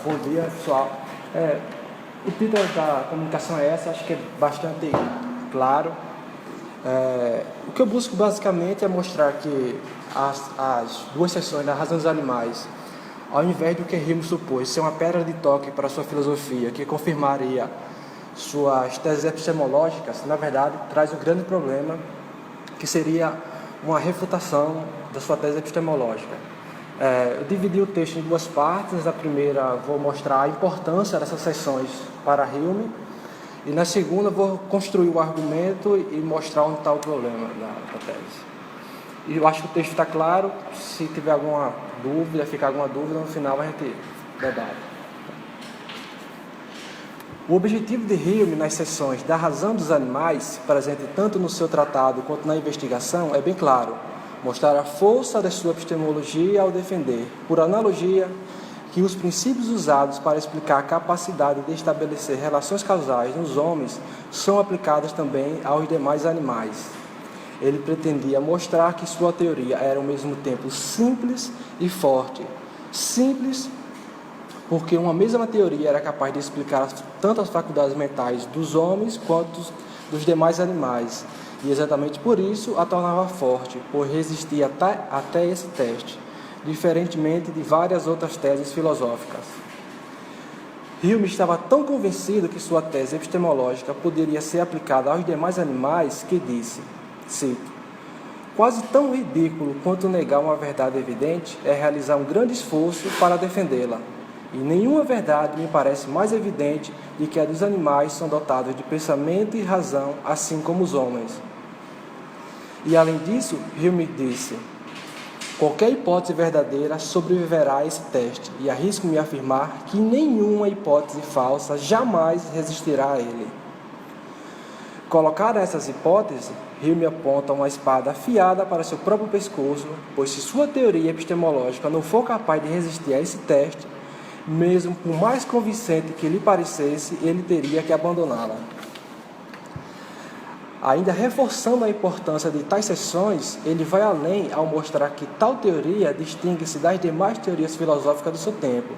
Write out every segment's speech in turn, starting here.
Bom dia, pessoal. O título da comunicação é essa, acho que é bastante claro. O que eu busco basicamente é mostrar que as duas seções da Razão dos Animais, ao invés do que Hume supôs ser uma pedra de toque para a sua filosofia, que confirmaria suas teses epistemológicas, na verdade traz um grande problema, que seria uma refutação da sua tese epistemológica. Eu dividi o texto em duas partes. Na primeira vou mostrar a importância dessas seções para Hume, e na segunda vou construir o argumento e mostrar onde está o problema da tese. E eu acho que o texto está claro. Se tiver alguma dúvida, ficar alguma dúvida, no final a gente debate. O objetivo de Hume nas seções da Razão dos Animais, presente tanto no seu tratado quanto na investigação, é bem claro: mostrar a força da sua epistemologia ao defender, por analogia, que os princípios usados para explicar a capacidade de estabelecer relações causais nos homens são aplicados também aos demais animais. Ele pretendia mostrar que sua teoria era ao mesmo tempo simples e forte. Simples porque uma mesma teoria era capaz de explicar tanto as faculdades mentais dos homens quanto dos demais animais, e exatamente por isso a tornava forte, por resistir até esse teste, diferentemente de várias outras teses filosóficas. Hume estava tão convencido que sua tese epistemológica poderia ser aplicada aos demais animais que disse, cito: "Quase tão ridículo quanto negar uma verdade evidente é realizar um grande esforço para defendê-la. E nenhuma verdade me parece mais evidente de que a dos animais são dotados de pensamento e razão, assim como os homens." E além disso, Hume disse: "Qualquer hipótese verdadeira sobreviverá a esse teste, e arrisco-me a afirmar que nenhuma hipótese falsa jamais resistirá a ele." Colocada essas hipóteses, Hume aponta uma espada afiada para seu próprio pescoço, pois se sua teoria epistemológica não for capaz de resistir a esse teste, mesmo por mais convincente que lhe parecesse, ele teria que abandoná-la. Ainda reforçando a importância de tais seções, ele vai além ao mostrar que tal teoria distingue-se das demais teorias filosóficas do seu tempo.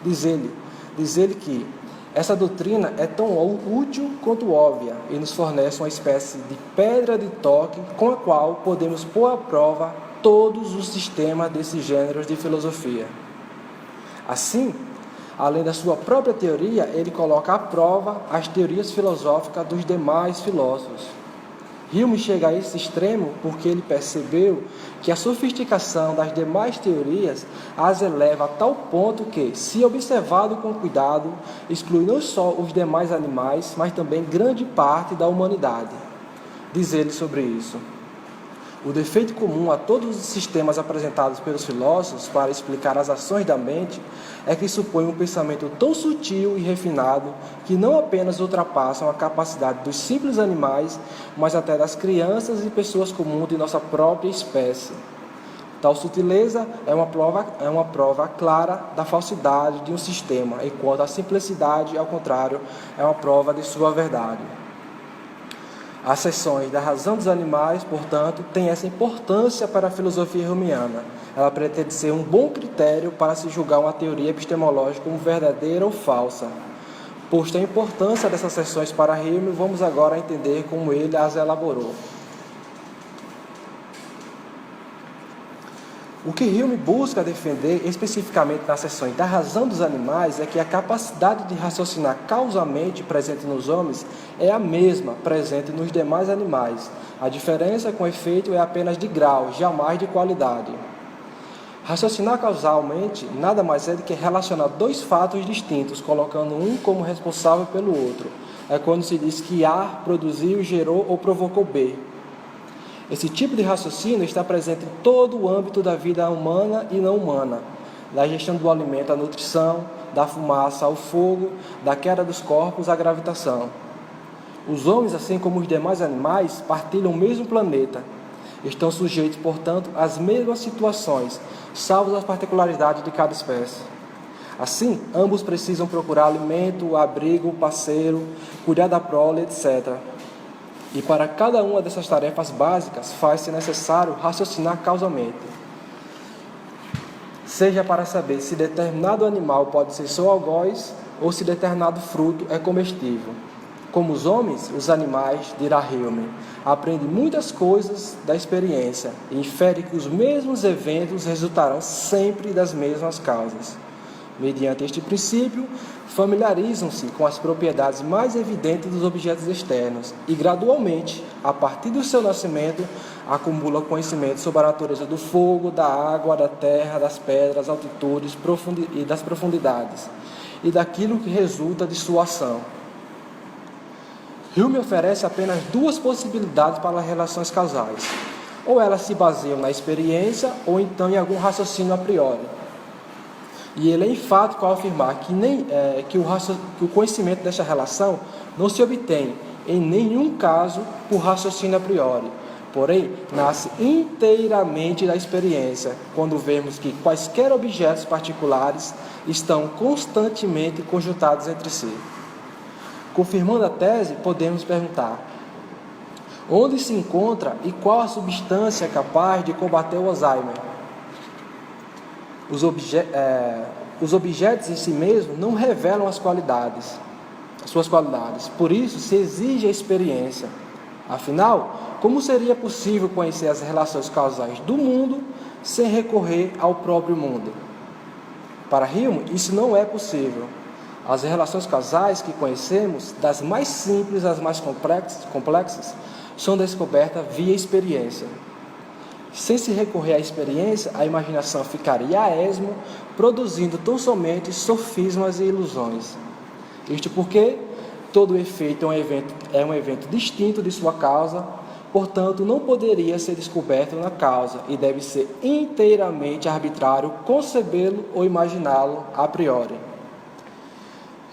Diz ele que essa doutrina é tão útil quanto óbvia e nos fornece uma espécie de pedra de toque com a qual podemos pôr à prova todos os sistemas desses gêneros de filosofia. Assim, além da sua própria teoria, ele coloca à prova as teorias filosóficas dos demais filósofos. Hume chega a esse extremo porque ele percebeu que a sofisticação das demais teorias as eleva a tal ponto que, se observado com cuidado, exclui não só os demais animais, mas também grande parte da humanidade. Diz ele sobre isso: "O defeito comum a todos os sistemas apresentados pelos filósofos para explicar as ações da mente é que supõem um pensamento tão sutil e refinado que não apenas ultrapassam a capacidade dos simples animais, mas até das crianças e pessoas comuns de nossa própria espécie. Tal sutileza é uma prova clara da falsidade de um sistema, enquanto a simplicidade, ao contrário, é uma prova de sua verdade." As seções da Razão dos Animais, portanto, têm essa importância para a filosofia humiana. Ela pretende ser um bom critério para se julgar uma teoria epistemológica como verdadeira ou falsa. Posto a importância dessas seções para Hume, vamos agora entender como ele as elaborou. O que Hume busca defender especificamente nas seções da Razão dos Animais é que a capacidade de raciocinar causalmente presente nos homens é a mesma presente nos demais animais. A diferença, com efeito, é apenas de grau, jamais de qualidade. Raciocinar causalmente nada mais é do que relacionar dois fatos distintos, colocando um como responsável pelo outro. É quando se diz que A produziu, gerou ou provocou B. Esse tipo de raciocínio está presente em todo o âmbito da vida humana e não humana, da gestão do alimento à nutrição, da fumaça ao fogo, da queda dos corpos à gravitação. Os homens, assim como os demais animais, partilham o mesmo planeta. Estão sujeitos, portanto, às mesmas situações, salvo as particularidades de cada espécie. Assim, ambos precisam procurar alimento, abrigo, parceiro, cuidar da prole, etc. E para cada uma dessas tarefas básicas, faz-se necessário raciocinar causalmente. seja para saber se determinado animal pode ser só algoz ou se determinado fruto é comestível. Como os homens, os animais, dirá Hillman, aprendem muitas coisas da experiência e inferem que os mesmos eventos resultarão sempre das mesmas causas. Mediante este princípio, familiarizam-se com as propriedades mais evidentes dos objetos externos e, gradualmente, a partir do seu nascimento, acumulam conhecimento sobre a natureza do fogo, da água, da terra, das pedras, altitudes e das profundidades, e daquilo que resulta de sua ação. Hume oferece apenas duas possibilidades para as relações causais. Ou elas se baseiam na experiência, ou então em algum raciocínio a priori. E ele é enfático ao afirmar que o conhecimento desta relação não se obtém, em nenhum caso, por raciocínio a priori. Porém, nasce inteiramente da experiência, quando vemos que quaisquer objetos particulares estão constantemente conjuntados entre si. Confirmando a tese, podemos perguntar: onde se encontra e qual a substância capaz de combater o Alzheimer? Os objetos em si mesmos não revelam as suas qualidades. Por isso, se exige a experiência. Afinal, como seria possível conhecer as relações causais do mundo sem recorrer ao próprio mundo? Para Hume, isso não é possível. As relações causais que conhecemos, das mais simples às mais complexas, são descobertas via experiência. Sem se recorrer à experiência, a imaginação ficaria a esmo, produzindo tão somente sofismas e ilusões. Isto porque todo efeito é um evento distinto de sua causa, portanto, não poderia ser descoberto na causa e deve ser inteiramente arbitrário concebê-lo ou imaginá-lo a priori.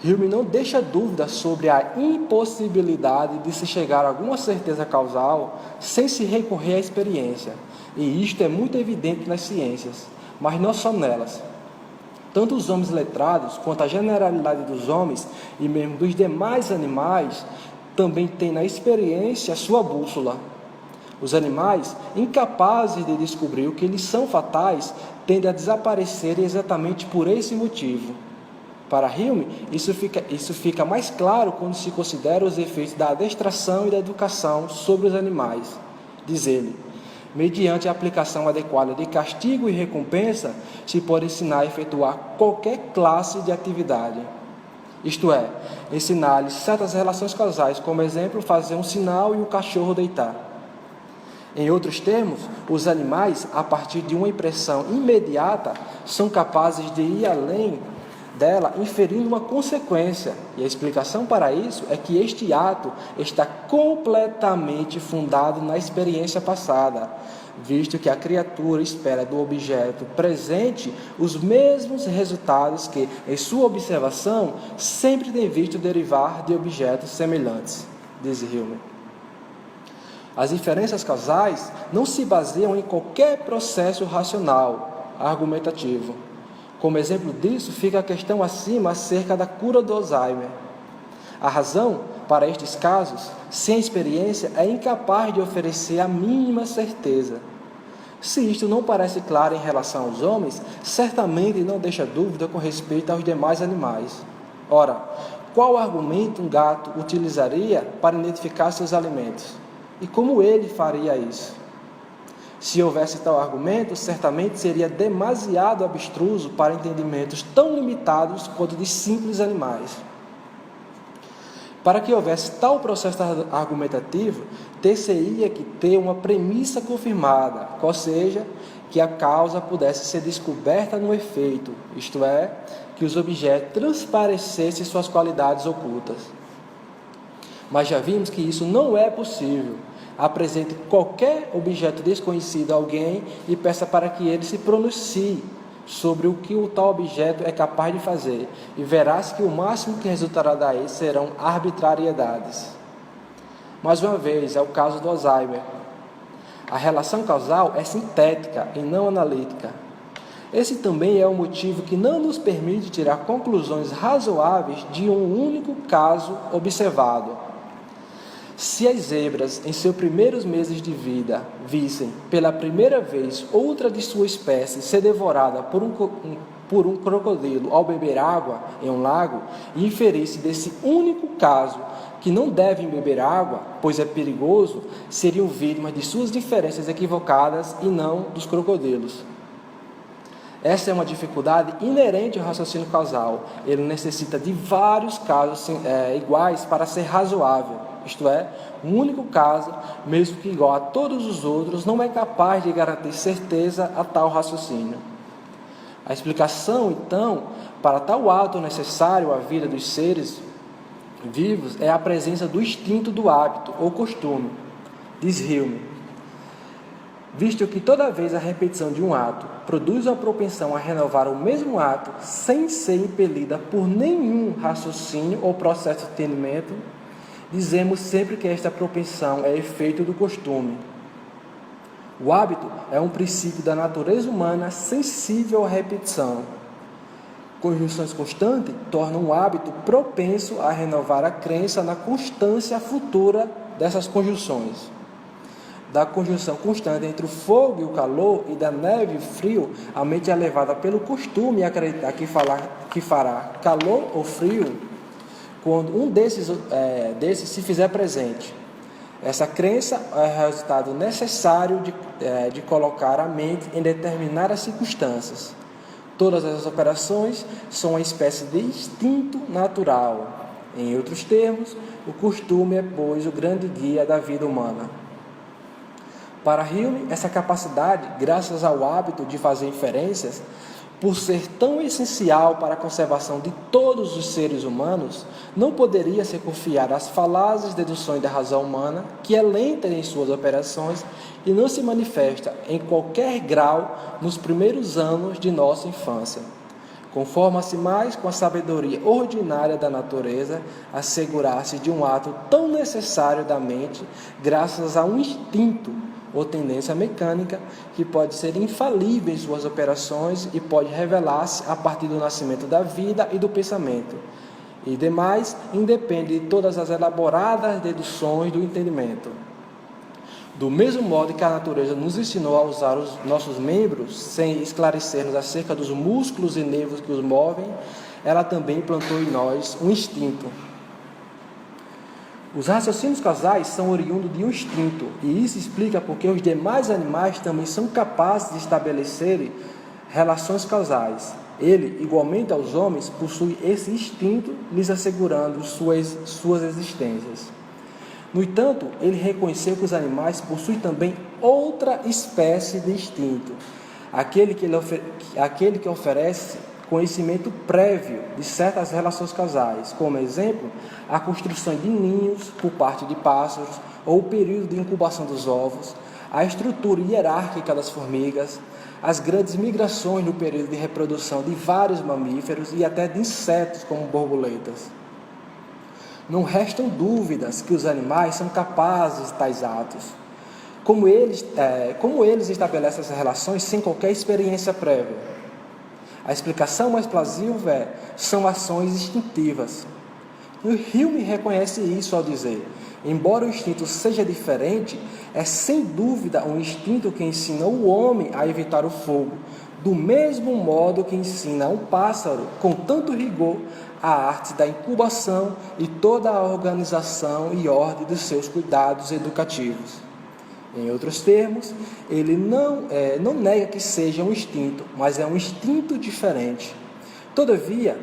Hume não deixa dúvida sobre a impossibilidade de se chegar a alguma certeza causal sem se recorrer à experiência, e isto é muito evidente nas ciências, mas não só nelas. Tanto os homens letrados quanto a generalidade dos homens e mesmo dos demais animais também têm na experiência a sua bússola. Os animais, incapazes de descobrir o que lhes são fatais, tendem a desaparecer exatamente por esse motivo. Para Hume, isso fica mais claro quando se considera os efeitos da adestração e da educação sobre os animais. Diz ele: mediante a aplicação adequada de castigo e recompensa, se pode ensinar a efetuar qualquer classe de atividade. Isto é, ensinar-lhes certas relações causais, como exemplo, fazer um sinal e o cachorro deitar. Em outros termos, os animais, a partir de uma impressão imediata, são capazes de ir além dela, inferindo uma consequência. E a explicação para isso é que este ato está completamente fundado na experiência passada, visto que a criatura espera do objeto presente os mesmos resultados que, em sua observação, sempre tem visto derivar de objetos semelhantes, diz Hume. As inferências causais não se baseiam em qualquer processo racional, argumentativo. Como exemplo disso, fica a questão acima acerca da cura do Alzheimer. A razão, para estes casos, sem experiência, é incapaz de oferecer a mínima certeza. Se isto não parece claro em relação aos homens, certamente não deixa dúvida com respeito aos demais animais. Ora, qual argumento um gato utilizaria para identificar seus alimentos? E como ele faria isso? Se houvesse tal argumento, certamente seria demasiado abstruso para entendimentos tão limitados quanto de simples animais. Para que houvesse tal processo argumentativo, ter-se-ia que ter uma premissa confirmada, qual seja, que a causa pudesse ser descoberta no efeito, isto é, que os objetos transparecessem suas qualidades ocultas. Mas já vimos que isso não é possível. Apresente qualquer objeto desconhecido a alguém e peça para que ele se pronuncie sobre o que o tal objeto é capaz de fazer, e verás que o máximo que resultará daí serão arbitrariedades. Mais uma vez, é o caso do Alzheimer. A relação causal é sintética e não analítica. Esse também é o motivo que não nos permite tirar conclusões razoáveis de um único caso observado. Se as zebras, em seus primeiros meses de vida, vissem pela primeira vez outra de sua espécie ser devorada por um crocodilo ao beber água em um lago, e inferisse desse único caso que não devem beber água, pois é perigoso, seriam vítimas de suas diferenças equivocadas e não dos crocodilos. Essa é uma dificuldade inerente ao raciocínio causal. Ele necessita de vários casos iguais para ser razoável. Isto é, um único caso, mesmo que igual a todos os outros, não é capaz de garantir certeza a tal raciocínio. A explicação, então, para tal ato necessário à vida dos seres vivos é a presença do instinto do hábito ou costume. Diz Hume: visto que toda vez a repetição de um ato produz uma propensão a renovar o mesmo ato sem ser impelida por nenhum raciocínio ou processo de entendimento, dizemos sempre que esta propensão é efeito do costume. O hábito é um princípio da natureza humana sensível à repetição. Conjunções constantes tornam o hábito propenso a renovar a crença na constância futura dessas conjunções. Da conjunção constante entre o fogo e o calor, e da neve e o frio, a mente é levada pelo costume a acreditar que fará calor ou frio quando um desses se fizer presente. Essa crença é o resultado necessário de colocar a mente em determinadas circunstâncias. Todas as operações são uma espécie de instinto natural. Em outros termos, o costume é, pois, o grande guia da vida humana. Para Hume, essa capacidade, graças ao hábito de fazer inferências, por ser tão essencial para a conservação de todos os seres humanos, não poderia ser confiada às falazes deduções da razão humana, que é lenta em suas operações e não se manifesta em qualquer grau nos primeiros anos de nossa infância. Conforma-se mais com a sabedoria ordinária da natureza assegurar-se de um ato tão necessário da mente, graças a um instinto ou tendência mecânica que pode ser infalível em suas operações e pode revelar-se a partir do nascimento da vida e do pensamento. E demais, independe de todas as elaboradas deduções do entendimento. Do mesmo modo que a natureza nos ensinou a usar os nossos membros sem esclarecer-nos acerca dos músculos e nervos que os movem, ela também implantou em nós um instinto. Os raciocínios causais são oriundos de um instinto, e isso explica porque os demais animais também são capazes de estabelecer relações causais. Ele, igualmente aos homens, possui esse instinto, lhes assegurando suas existências. No entanto, ele reconheceu que os animais possuem também outra espécie de instinto, aquele que oferece conhecimento prévio de certas relações causais, como exemplo, a construção de ninhos por parte de pássaros, ou o período de incubação dos ovos, a estrutura hierárquica das formigas, as grandes migrações no período de reprodução de vários mamíferos e até de insetos como borboletas. Não restam dúvidas que os animais são capazes de tais atos. Como eles estabelecem essas relações sem qualquer experiência prévia? A explicação mais plausível são ações instintivas. E o Hume reconhece isso ao dizer: embora o instinto seja diferente, é sem dúvida um instinto que ensina o homem a evitar o fogo, do mesmo modo que ensina a um pássaro, com tanto rigor, a arte da incubação e toda a organização e ordem dos seus cuidados educativos. Em outros termos, ele não nega que seja um instinto, mas é um instinto diferente. Todavia,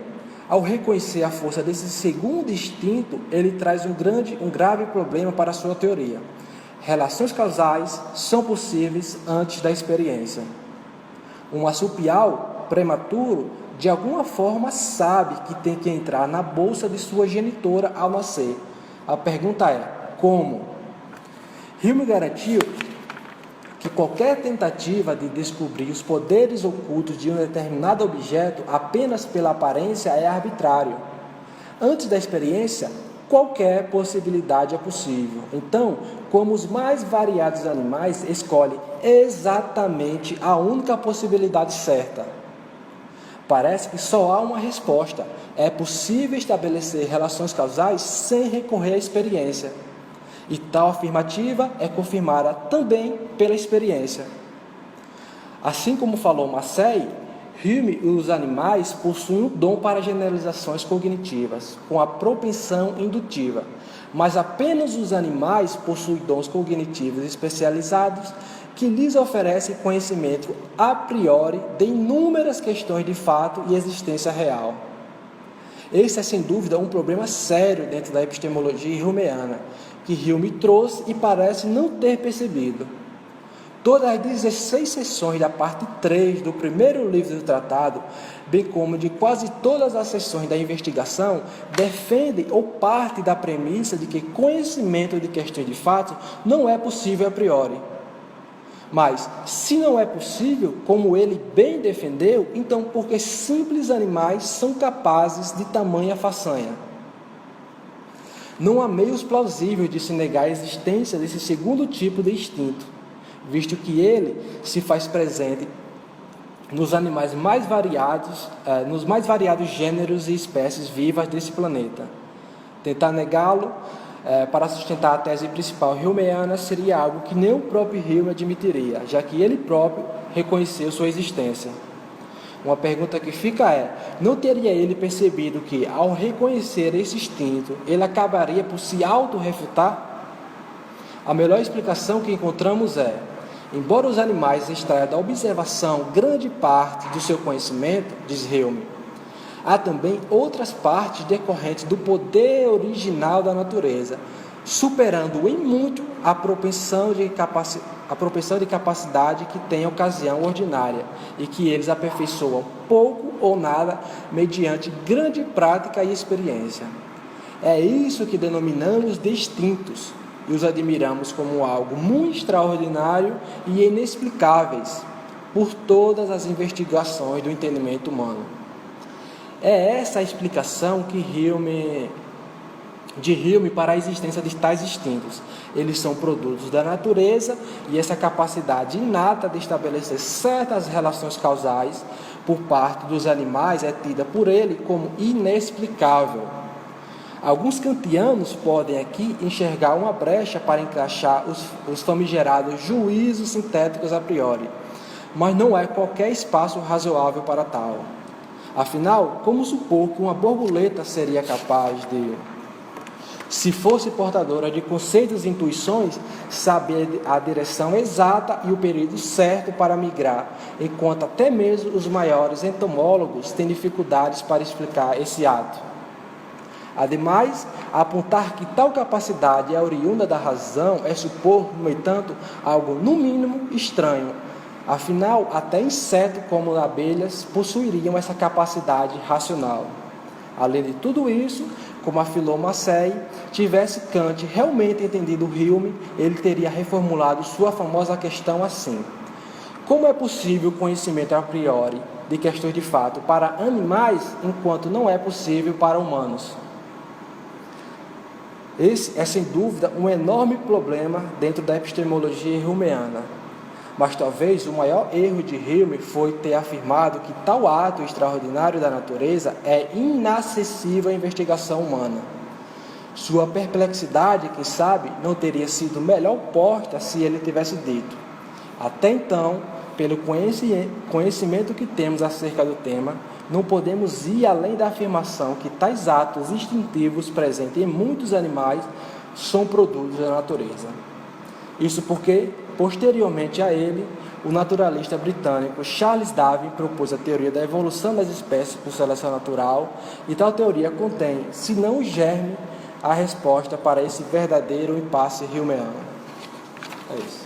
ao reconhecer a força desse segundo instinto, ele traz um grave problema para a sua teoria. Relações causais são possíveis antes da experiência. Um marsupial prematuro, de alguma forma, sabe que tem que entrar na bolsa de sua genitora ao nascer. A pergunta é: como? Hume garantiu que qualquer tentativa de descobrir os poderes ocultos de um determinado objeto apenas pela aparência é arbitrário. Antes da experiência, qualquer possibilidade é possível. Então, como os mais variados animais, escolhe exatamente a única possibilidade certa. Parece que só há uma resposta. É possível estabelecer relações causais sem recorrer à experiência. E tal afirmativa é confirmada também pela experiência. Assim como falou Massey, Hume e os animais possuem um dom para generalizações cognitivas, com a propensão indutiva, mas apenas os animais possuem dons cognitivos especializados que lhes oferecem conhecimento a priori de inúmeras questões de fato e existência real. Esse é, sem dúvida, um problema sério dentro da epistemologia humeana, que Hume trouxe e parece não ter percebido. Todas as 16 seções da parte 3 do primeiro livro do tratado, bem como de quase todas as seções da investigação, defendem ou partem da premissa de que conhecimento de questões de fato não é possível a priori. Mas, se não é possível, como ele bem defendeu, então porque simples animais são capazes de tamanha façanha? Não há meios plausíveis de se negar a existência desse segundo tipo de instinto, visto que ele se faz presente nos animais mais variados, nos mais variados gêneros e espécies vivas desse planeta. Tentar negá-lo para sustentar a tese principal humeana seria algo que nem o próprio Hume admitiria, já que ele próprio reconheceu sua existência. Uma pergunta que fica é: não teria ele percebido que, ao reconhecer esse instinto, ele acabaria por se auto-refutar? A melhor explicação que encontramos é: embora os animais extraiam da observação grande parte do seu conhecimento, diz Hume, há também outras partes decorrentes do poder original da natureza, superando em muito a propensão de capacidade que tem a ocasião ordinária, e que eles aperfeiçoam pouco ou nada mediante grande prática e experiência. É isso que denominamos de instintos, e os admiramos como algo muito extraordinário e inexplicáveis por todas as investigações do entendimento humano. É essa a explicação de Hume para a existência de tais instintos. Eles são produtos da natureza, e essa capacidade inata de estabelecer certas relações causais por parte dos animais é tida por ele como inexplicável. Alguns kantianos podem aqui enxergar uma brecha para encaixar os famigerados juízos sintéticos a priori, mas não há qualquer espaço razoável para tal. Afinal, como supor que uma borboleta seria capaz de, se fosse portadora de conceitos e intuições, saber a direção exata e o período certo para migrar, enquanto até mesmo os maiores entomólogos têm dificuldades para explicar esse ato? Ademais, apontar que tal capacidade é oriunda da razão é supor, no entanto, algo no mínimo estranho. Afinal, até insetos como abelhas possuiriam essa capacidade racional. Além de tudo isso, como afirmou Massey, tivesse Kant realmente entendido Hume, ele teria reformulado sua famosa questão assim: como é possível o conhecimento a priori de questões de fato para animais, enquanto não é possível para humanos? Esse é, sem dúvida, um enorme problema dentro da epistemologia humeana. Mas talvez o maior erro de Hume foi ter afirmado que tal ato extraordinário da natureza é inacessível à investigação humana. Sua perplexidade, quem sabe, não teria sido melhor posta se ele tivesse dito: até então, pelo conhecimento que temos acerca do tema, não podemos ir além da afirmação que tais atos instintivos presentes em muitos animais são produtos da natureza. Isso porque, posteriormente a ele, o naturalista britânico Charles Darwin propôs a teoria da evolução das espécies por seleção natural, e tal teoria contém, se não o germe, a resposta para esse verdadeiro impasse humeano. É isso.